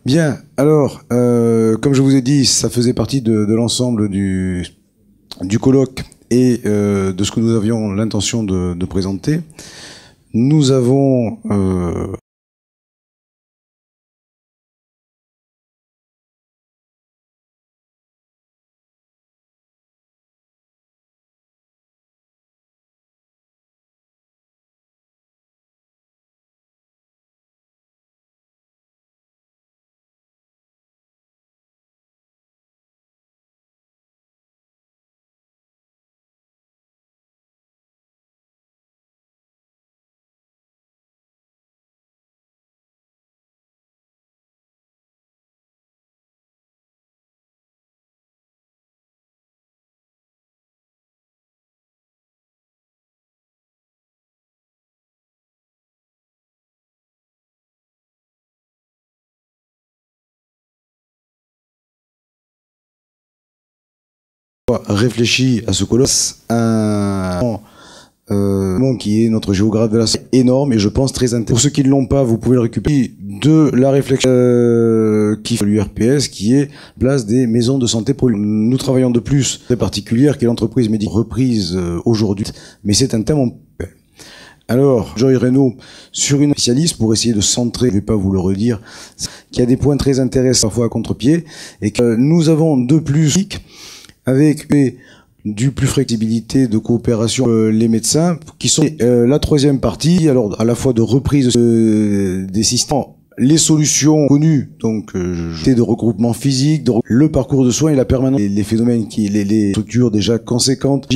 Bien, alors, comme je vous ai dit, ça faisait partie de l'ensemble du colloque et de ce que nous avions l'intention de présenter. Nous avons réfléchi à ce colloque, qui est notre géographe de la science, énorme et je pense très intéressant. Pour ceux qui ne l'ont pas, vous pouvez le récupérer de la réflexion qui fait l'URPS, qui est place des maisons de santé pour nous travaillons de plus très particulière, qui est l'entreprise médicale reprise aujourd'hui, mais c'est un thème. Alors, Joy Reynaud, sur une spécialiste, pour essayer de centrer, je ne vais pas vous le redire, qui a des points très intéressants, parfois à contre-pied, et que nous avons de plus avec du plus flexibilité de coopération les médecins, qui sont la troisième partie, alors à la fois de reprise des systèmes, les solutions connues, donc de regroupement physique, le parcours de soins et la permanence, les phénomènes les structures déjà conséquentes,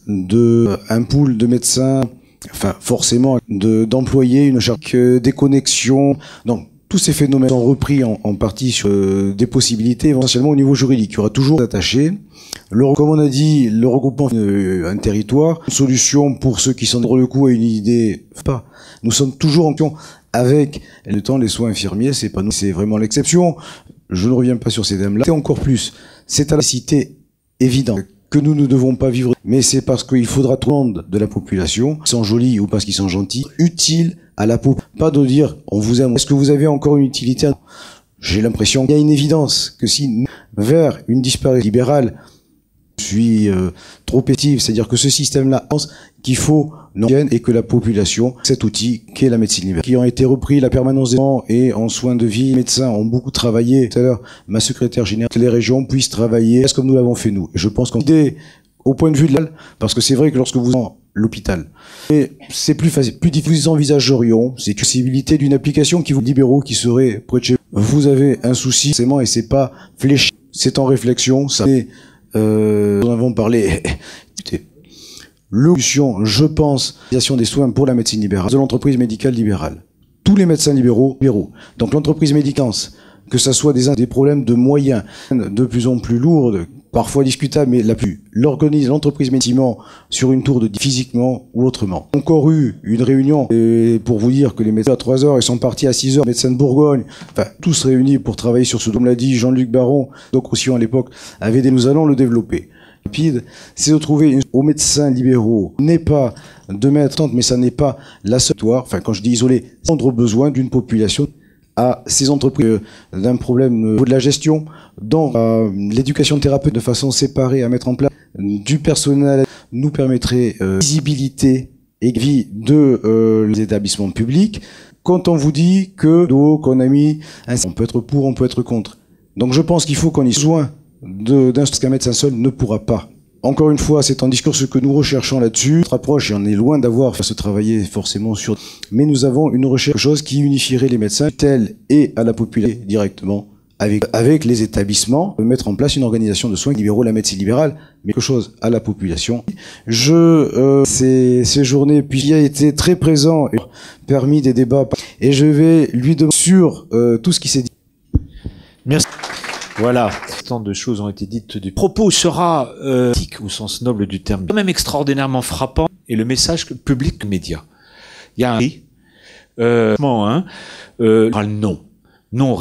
un pool de médecins, enfin forcément d'employer une charge, des connexions, donc tous ces phénomènes sont repris en partie sur des possibilités éventuellement au niveau juridique. Il y aura toujours attaché. Comme on a dit, le regroupement un territoire, une solution pour ceux qui sont dans le coup à une idée. Pas. Nous sommes toujours en question avec le temps les soins infirmiers. C'est pas nous, c'est vraiment l'exception. Je ne reviens pas sur ces thèmes-là. Et encore plus, c'est à la cité évidente que nous ne devons pas vivre, mais c'est parce qu'il faudra tout le monde de la population, qui sont jolis ou parce qu'ils sont gentils, utiles à la population. Pas de dire, on vous aime. Est-ce que vous avez encore une utilité? J'ai l'impression qu'il y a une évidence que si vers une disparition libérale, je suis trop pétif, c'est-à-dire que ce système-là pense qu'il faut et que la population, cet outil qui est la médecine libérale, qui ont été repris, la permanence des soins et en soins de vie, les médecins ont beaucoup travaillé. Tout à l'heure, ma secrétaire générale, que les régions puissent travailler, comme nous l'avons fait nous. Et je pense qu'on idée au point de vue de l'al, parce que c'est vrai que lorsque vous en l'hôpital, c'est plus facile, plus difficile. Nous envisagerions, c'est une possibilité d'une application qui vous libéraux qui serait près de chez vous. Vous avez un souci, forcément, et c'est pas fléché, c'est en réflexion, ça. Nous en avons parlé. L'option, je pense, des soins pour la médecine libérale, de l'entreprise médicale libérale. Tous les médecins libéraux. Donc l'entreprise médicale, que ça soit des problèmes de moyens de plus en plus lourdes, parfois discutables, mais l'organise l'entreprise médicament sur une tour de physiquement ou autrement. Encore eu une réunion pour vous dire que les médecins à 3 heures, ils sont partis à 6 heures, médecins de Bourgogne, enfin tous réunis pour travailler sur ce dont l'a dit Jean-Luc Baron, donc aussi à l'époque, nous allons le développer. Rapide, c'est de trouver aux médecins libéraux, n'est pas de mettre, mais ça n'est pas la seule histoire, enfin quand je dis isolé, rendre besoin d'une population à ces entreprises d'un problème de la gestion, dans l'éducation thérapeutique de façon séparée à mettre en place du personnel nous permettrait visibilité et vie de les établissements publics. Quand on vous dit que qu'on a mis, on peut être pour, on peut être contre. Donc je pense qu'il faut qu'on ait besoin d'un qu'un médecin seul ne pourra pas. Encore une fois, c'est en discours ce que nous recherchons là-dessus. Notre approche, et on est loin d'avoir fait se travailler forcément sur, mais nous avons une recherche, chose qui unifierait les médecins, tels et à la population directement, avec les établissements, de mettre en place une organisation de soins libéraux, la médecine libérale, mais quelque chose à la population. Ces journées, puis il a été très présent, et permis des débats, et je vais lui demander sur tout ce qui s'est dit. Merci. Voilà, tant de choses ont été dites. Du propos sera au sens noble du terme, quand même extraordinairement frappant, et le message public média. Il y a un non, non.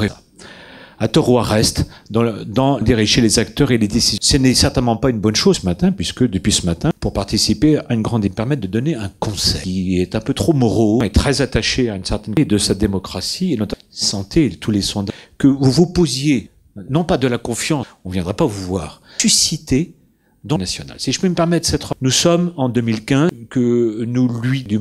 à tort ou à reste, dans diriger les acteurs et les décisions. Ce n'est certainement pas une bonne chose ce matin, puisque depuis ce matin, pour participer à une grande, permettre de donner un conseil qui est un peu trop moraux, et très attaché à une certaine de sa démocratie et notre santé et tous les sondages, que vous vous posiez, non pas de la confiance, on ne viendra pas vous voir, susciter dans le national. Si je peux me permettre nous sommes en 2015, que nous, lui, il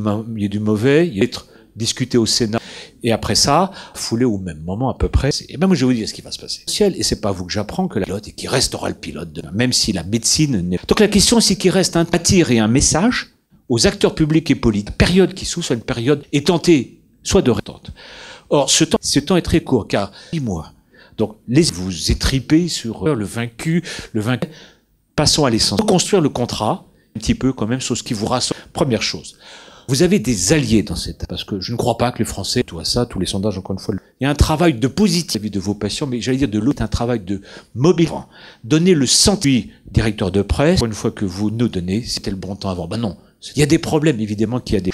y a du mauvais, il y a être discuté au Sénat, et après ça, foulé au même moment à peu près, et ben moi je vais vous dire ce qui va se passer. Et c'est pas vous que j'apprends que la pilote, et qui restera le pilote demain, même si la médecine n'est... Donc la question c'est qu'il reste un tir et un message aux acteurs publics et politiques, période qui soit une période est tentée, soit de rétente. Or, ce temps est très court, car 6 mois. Donc, vous étripez sur le vaincu, passons à l'essentiel. Reconstruire le contrat, un petit peu quand même, sur ce qui vous rassemble. Première chose. Vous avez des alliés dans cette, parce que je ne crois pas que les Français, tout à ça, tous les sondages, encore une fois, il y a un travail de positif vis de vos patients, mais j'allais dire de l'autre, un travail de mobilisation. Donner le sentiment, directeur de presse, une fois que vous nous donnez, c'était le bon temps avant. Ben non. Il y a des problèmes, évidemment, qu'il y a des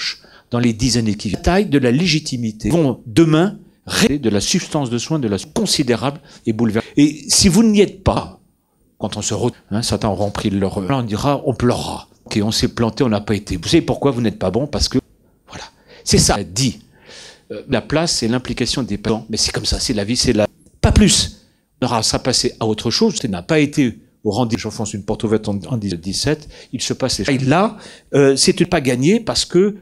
dans les 10 années qui viennent. La taille de la légitimité vont demain rester de la substance de soins, de la considérable et bouleversante. Et si vous n'y êtes pas, quand on se retrouve, certains auront pris leur... Là, on dira, on pleurera. Ok, on s'est planté, on n'a pas été. Vous savez pourquoi vous n'êtes pas bon? Parce que, voilà. C'est ça, dit. La place, c'est l'implication des patients. Mais c'est comme ça, c'est la vie, c'est la... Pas plus. On aura ça passé à autre chose. Ça n'a pas été au rendez-vous. J'enfonce une porte ouverte en 2017. Il se passe les choses. Là, c'est pas gagné parce que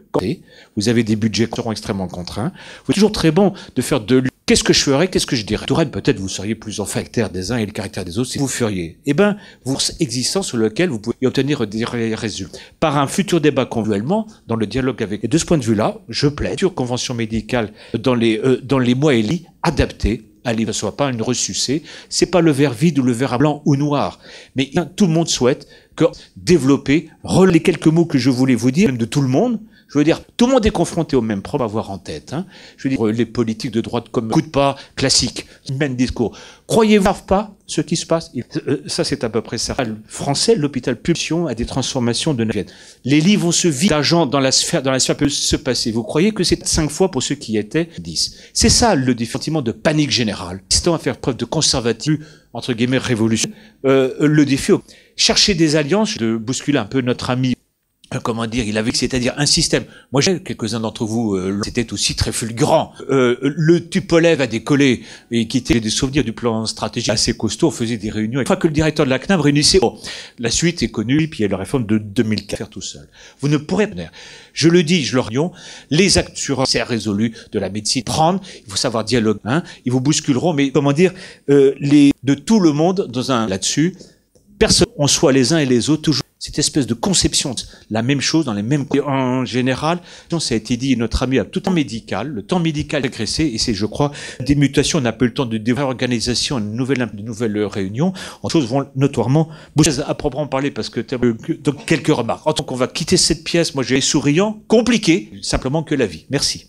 vous avez des budgets qui seront extrêmement contraints. Vous êtes toujours très bon de faire de lui. Qu'est-ce que je ferais? Qu'est-ce que je dirais? Touraine, peut-être vous seriez plus en caractère des uns et le caractère des autres si vous feriez. Eh ben, vous existant sur lequel vous pouvez obtenir des résultats. Par un futur débat conventuellement, dans le dialogue avec. Et de ce point de vue-là, je plaide sur convention médicale dans les mois et lits adaptés. Allez, ne soit pas une ressucée. C'est pas le verre vide ou le verre à blanc ou noir. Mais tout le monde souhaite que développer, les quelques mots que je voulais vous dire, même de tout le monde. Je veux dire, tout le monde est confronté au même problème à avoir en tête. Hein. Je veux dire, les politiques de droite comme coup de pas classique, même discours. Croyez-vous pas ce qui se passe? Ça, c'est à peu près ça. Le français, l'hôpital pulsion a des transformations de naviette. Les lits vont se vider d'argent dans la sphère peut se passer. Vous croyez que c'est 5 fois pour ceux qui y étaient 10. C'est ça le sentiment de panique générale. Insistant à faire preuve de conservatisme, entre guillemets, révolution. Le défi, chercher des alliances, de bousculer un peu notre ami. Comment dire, il avait, c'est-à-dire un système. Moi, j'ai quelques-uns d'entre vous, c'était aussi très fulgurant. Le Tupolev a décollé et qui était des souvenirs du plan stratégique assez costaud. On faisait des réunions. Une fois que le directeur de la CNAM réunissait, la suite est connue, puis il y a la réforme de 2004 faire tout seul. Vous ne pourrez pas. Je le dis, je le dis, les actes sur c'est résolu de la médecine prendre. Il faut savoir dialoguer. Ils vous bousculeront, mais comment dire, de tout le monde dans un là-dessus. Personne, on soit les uns et les autres toujours. Cette espèce de conception, la même chose dans les mêmes... En général, ça a été dit, notre ami a tout le temps médical, le temps médical est agressé, et c'est, je crois, des mutations, on n'a pas eu le temps de développer l'organisation, de nouvelles réunions, en choses vont notoirement bouger à proprement parler, parce que, donc, quelques remarques. En tant qu'on va quitter cette pièce, moi j'ai souriant, compliqué, simplement que la vie. Merci.